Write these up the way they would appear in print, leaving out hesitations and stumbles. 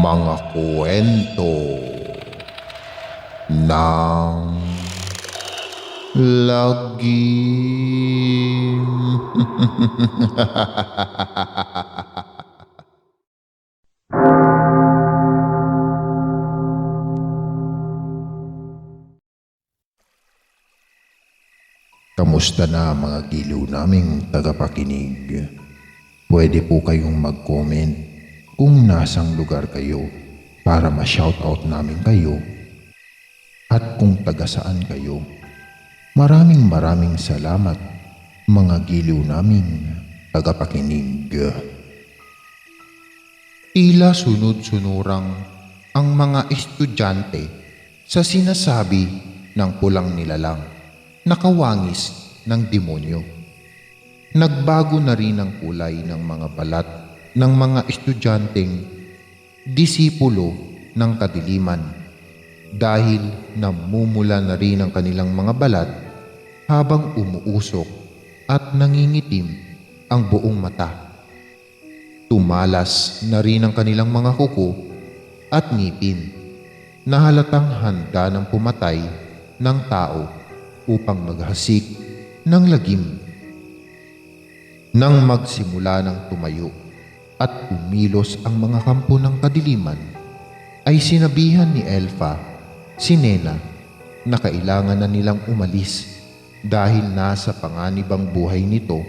Mga kwento ng lagim. Kamusta na mga giliw naming tagapakinig? Pwede po kayong mag-comment kung nasang lugar kayo para ma-shoutout namin kayo at kung taga saan kayo. Maraming salamat mga giliw naming tagapakinig. Tila sunod-sunurang ang mga estudyante sa sinasabi ng pulang nilalang na kawangis ng demonyo. Nagbago na rin ang kulay ng mga balat ng mga estudyanteng disipulo ng kadiliman dahil namumula na rin ang kanilang mga balat habang umuusok at nangingitim ang buong mata. Tumalas na rin ang kanilang mga kuko at ngipin na halatang handa ng pumatay ng tao upang maghasik ng lagim. Nang magsimula ng tumayo at umilos ang mga kampo ng kadiliman, ay sinabihan ni Elfa si Nena na kailangan na nilang umalis dahil nasa panganib ang buhay nito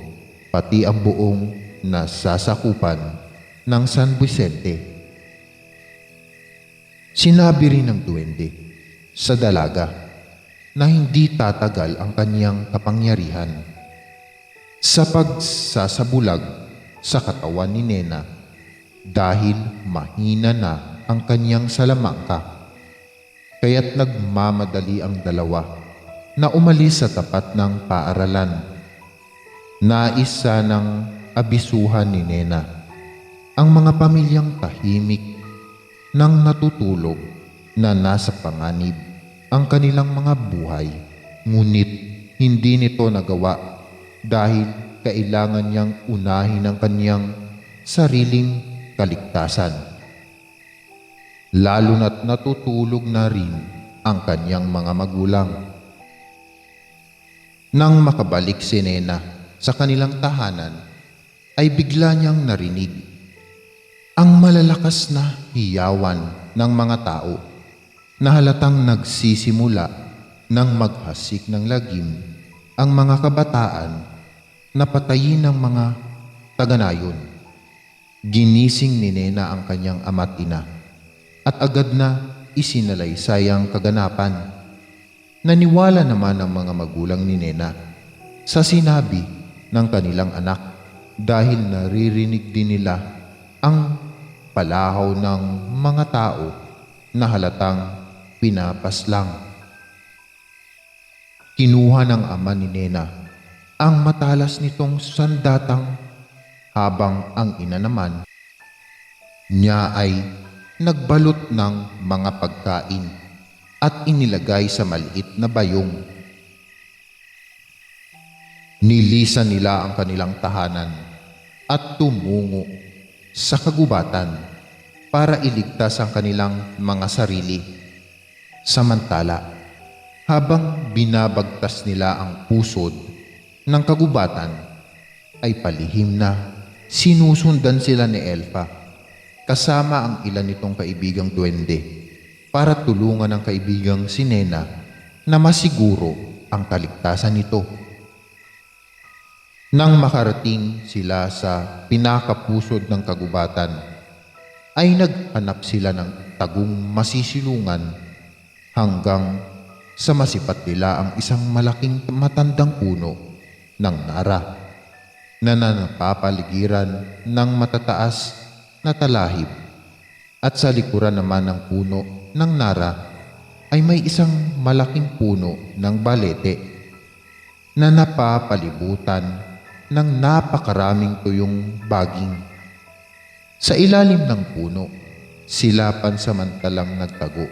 pati ang buong nasasakupan ng San Vicente. Sinabi rin ng duwende sa dalaga na hindi tatagal ang kaniyang kapangyarihan sa pagsasabulag sa katawan ni Nena dahil mahina na ang kaniyang salamangka. Kaya't nagmamadali ang dalawa na umalis sa tapat ng paaralan. Nais sanang abisuhan ni Nena ang mga pamilyang tahimik nang natutulog na nasa panganib ang kanilang mga buhay. Ngunit hindi nito nagawa dahil kailangan niyang unahin ang kaniyang sariling kaligtasan. Lalo na't natutulog na rin ang kaniyang mga magulang. Nang makabalik si Nena sa kanilang tahanan, ay bigla niyang narinig ang malalakas na hiyawan ng mga tao na halatang nagsisimula ng maghasik ng lagim ang mga kabataan na patayin ng mga taga-nayon. Ginising ni Nena ang kanyang ama't ina at agad na isinalaysay ang kaganapan. Naniwala naman ang mga magulang ni Nena sa sinabi ng kanilang anak dahil naririnig din nila ang palahaw ng mga tao na halatang pinapaslang. Kinuha ng ama ni Nena ang matalas nitong sandatang habang ang ina naman niya ay nagbalot ng mga pagkain at inilagay sa maliit na bayong. Nilisan nila ang kanilang tahanan at tumungo sa kagubatan para iligtas ang kanilang mga sarili. Samantala, habang binabagtas nila ang pusod ng kagubatan, ay palihim na sinusundan sila ni Elfa kasama ang ilan nitong kaibigang duwende para tulungan ang kaibigang si Nena na masiguro ang kaligtasan nito. Nang makarating sila sa pinakapusod ng kagubatan, ay naghanap sila ng tagong masisilungan hanggang sa masipat nila ang isang malaking matandang puno ng nara na napapaligiran ng matataas na talahib, at sa likuran naman ng puno ng nara ay may isang malaking puno ng balete na napapalibutan ng napakaraming tuyong baging. Sa ilalim ng puno, sila pansamantalang nagtago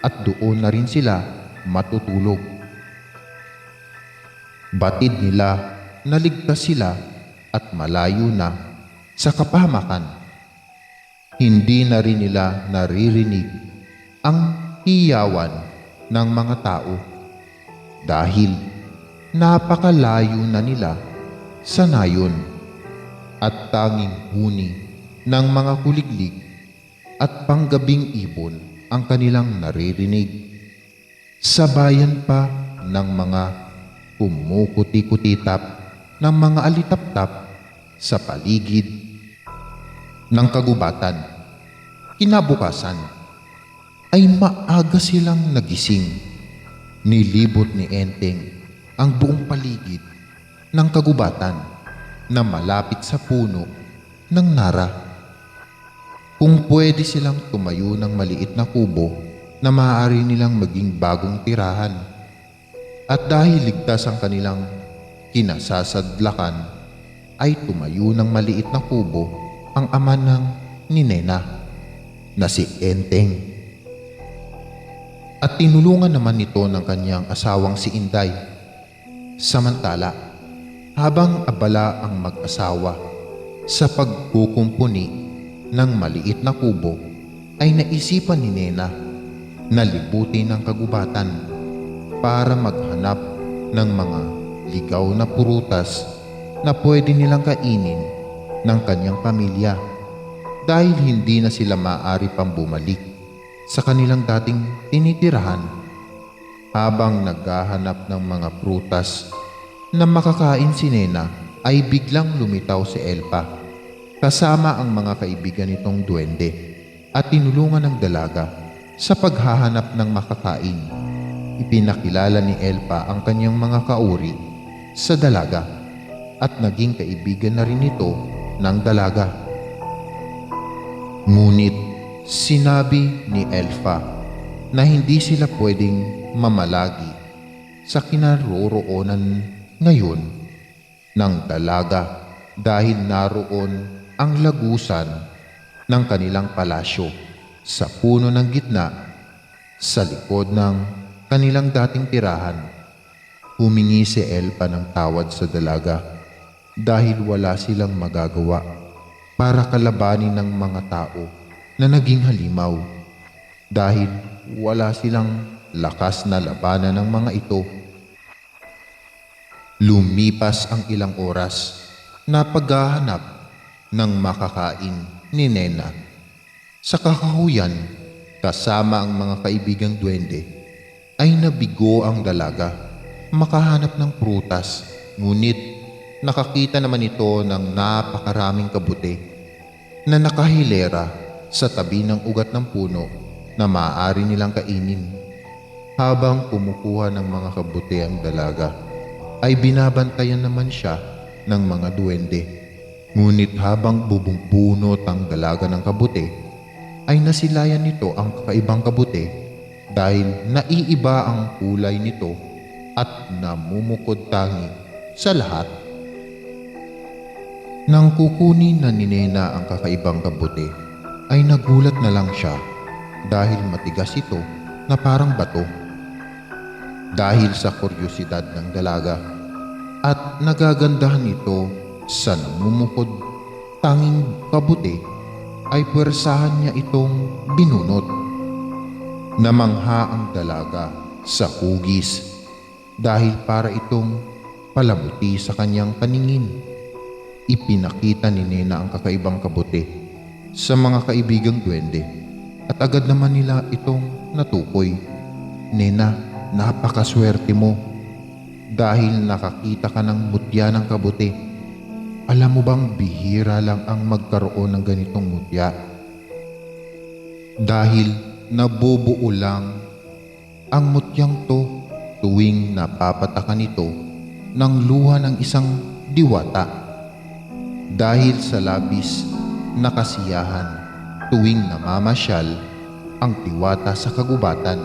at doon na rin sila matutulog. Batid nila naligtas sila at malayo na sa kapahamakan. Hindi na rin nila naririnig ang hiyawan ng mga tao dahil napakalayo na nila sa nayon at tanging huni ng mga kuliglig at panggabing ibon ang kanilang naririnig. Sa bayan pa ng mga kumukuti-kutitap ng mga alitaptap sa paligid ng kagubatan. Kinabukasan ay maaga silang nagising. Nilibot ni Enteng ang buong paligid ng kagubatan na malapit sa puno ng nara. Kung pwede silang tumayo ng maliit na kubo na maaari nilang maging bagong tirahan. At dahil ligtas ang kanilang kinasasadlakan, ay tumayo ng maliit na kubo ang ama ng Ninena na si Enteng. At tinulungan naman nito ng kanyang asawang si Inday. Samantala, habang abala ang mag-asawa sa pagkukumpuni ng maliit na kubo, ay naisipan ni Nena na libutin ang kagubatan para maghanap ng mga ligaw na prutas na pwede nilang kainin ng kanyang pamilya dahil hindi na sila maaari pang bumalik sa kanilang dating tinitirahan. Habang naghahanap ng mga prutas na makakain si Nena ay biglang lumitaw si Elpa kasama ang mga kaibigan nitong duwende at tinulungan ng dalaga sa paghahanap ng makakain. Ipinakilala ni Elpa ang kanyang mga kauri sa dalaga at naging kaibigan na rin ito ng dalaga. Ngunit sinabi ni Elpa na hindi sila pwedeng mamalagi sa kinaroroonan ngayon ng dalaga dahil naroon ang lagusan ng kanilang palasyo sa puno ng gitna sa likod ng kanilang dating tirahan. Humingi si Elpa ng tawad sa dalaga dahil wala silang magagawa para kalabanin ng mga tao na naging halimaw dahil wala silang lakas na labanan ng mga ito. Lumipas ang ilang oras na paghahanap ng makakain ni Nena. Sa kakahuyan, kasama ang mga kaibigang duwende, ay nabigo ang dalaga makahanap ng prutas. Ngunit nakakita naman ito ng napakaraming kabuti na nakahilera sa tabi ng ugat ng puno na maaari nilang kainin. Habang kumukuha ng mga kabuti ang dalaga, ay binabantayan naman siya ng mga duwende. Ngunit habang bubunot ang dalaga ng kabuti, ay nasilayan nito ang kakaibang kabuti dahil naiiba ang kulay nito at namumukod tangi sa lahat. Nang kukunin na ni Nena ang kakaibang kabuti, ay nagulat na lang siya dahil matigas ito na parang bato. Dahil sa kuryosidad ng dalaga at nagagandahan ito sa namumukod tanging kabuti, ay puwersahan niya itong binunot. Namangha ang dalaga sa hugis dahil para itong palabuti sa kanyang paningin. Ipinakita ni Nena ang kakaibang kabuti sa mga kaibigang duwende at agad naman nila itong natukoy. Nena, napakaswerte mo dahil nakakita ka ng mutya ng kabuti. Alam mo bang bihira lang ang magkaroon ng ganitong mutya? Dahil nabubuo lang ang mutyang to tuwing napapatakan ito ng luha ng isang diwata. Dahil sa labis na kasiyahan tuwing namamasyal ang diwata sa kagubatan,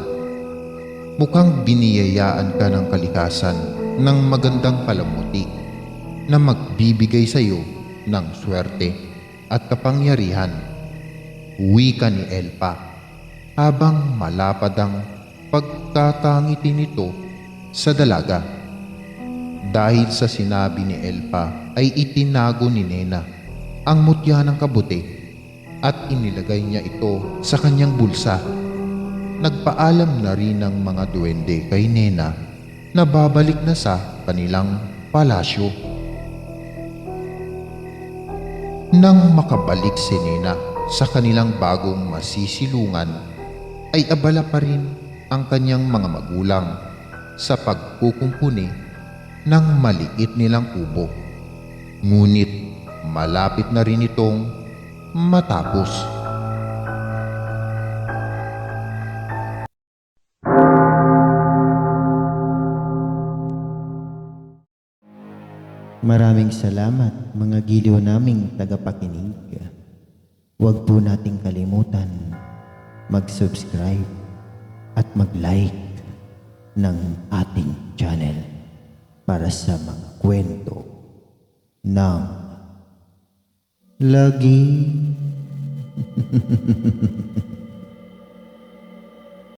mukhang biniyayaan ka ng kalikasan ng magandang palamuti na magbibigay sa iyo ng swerte at kapangyarihan. Wika ni Elpa habang malapad ang pagkakangiti nito sa dalaga. Dahil sa sinabi ni Elpa ay itinago ni Nena ang mutya ng kabuti at inilagay niya ito sa kanyang bulsa. Nagpaalam na rin ng mga duwende kay Nena na babalik na sa kanilang palasyo. Nang makabalik si Nena sa kanilang bagong masisilungan, ay abala pa rin ang kanyang mga magulang sa pagkukumpuni ng maliit nilang kubo. Ngunit malapit na rin itong matapos. Maraming salamat mga giliw naming tagapakinig. Huwag po nating kalimutan mag-subscribe at mag-like ng ating channel para sa mga kwento ng lagi.